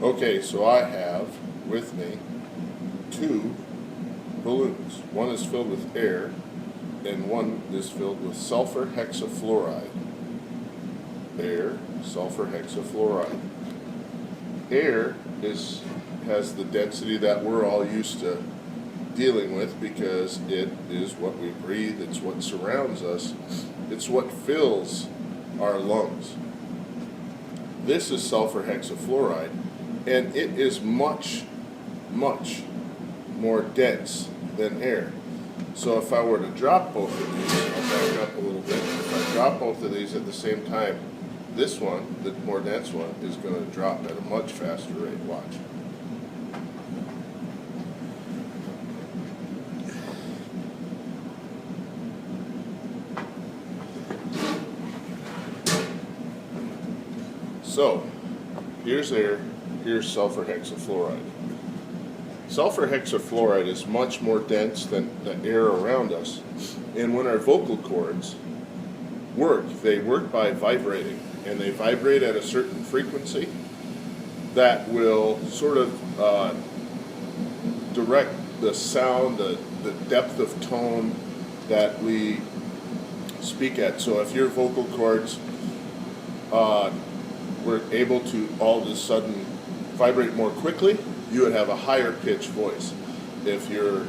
Okay, so I have with me two balloons. One is filled with air and one is filled with sulfur hexafluoride. Air, sulfur hexafluoride. Air has the density that we're all used to dealing with because it is what we breathe, it's what surrounds us, it's what fills our lungs. This is sulfur hexafluoride, and it is much, much more dense than air. So if I were to drop both of these, I'll back up a little bit. If I drop both of these at the same time, this one, the more dense one, is going to drop at a much faster rate. Watch. So, here's air, here's sulfur hexafluoride. Sulfur hexafluoride is much more dense than the air around us, and when our vocal cords work, they work by vibrating, and they vibrate at a certain frequency that will sort of direct the sound, the depth of tone that we speak at. So if your vocal cords were able to all of a sudden vibrate more quickly, you would have a higher pitched voice. If your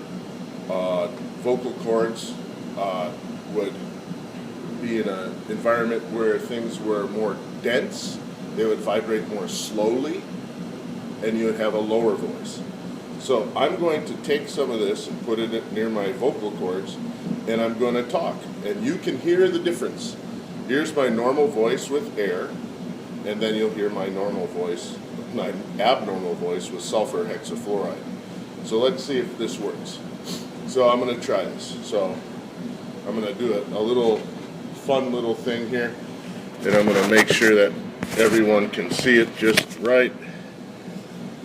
vocal cords would be in an environment where things were more dense, they would vibrate more slowly, and you would have a lower voice. So I'm going to take some of this and put it near my vocal cords, and I'm going to talk, and you can hear the difference. Here's my normal voice with air, and then you'll hear my normal voice, my abnormal voice with sulfur hexafluoride. So let's see if this works. So I'm going to try this. So I'm going to do a little fun little thing here, and I'm going to make sure that everyone can see it just right.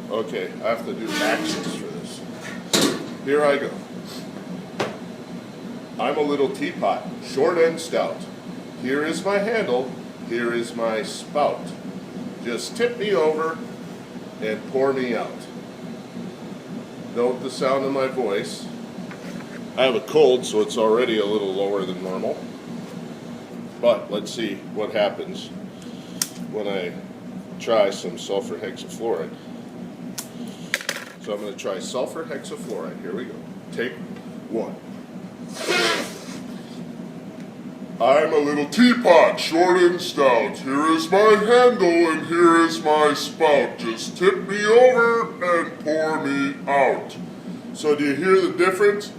Okay, I have to do actions for this. Here I go. I'm a little teapot, short and stout. Here is my handle. Here is my spout. Just tip me over and pour me out. Note the sound of my voice. I have a cold, so it's already a little lower than normal. But let's see what happens when I try some sulfur hexafluoride. So I'm going to try sulfur hexafluoride. Here we go. Take one. I'm a little teapot, short and stout. Here is my handle and here is my spout. Just tip me over and pour me out. So do you hear the difference?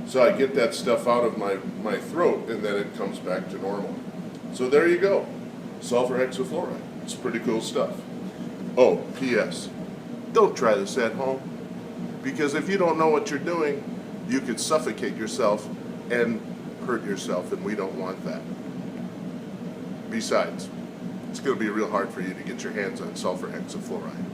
So I get that stuff out of my throat, and then it comes back to normal. So there you go. Sulfur hexafluoride. It's pretty cool stuff. Oh, P.S. Don't try this at home, because if you don't know what you're doing, you could suffocate yourself and hurt yourself, and we don't want that. Besides, it's going to be real hard for you to get your hands on sulfur hexafluoride.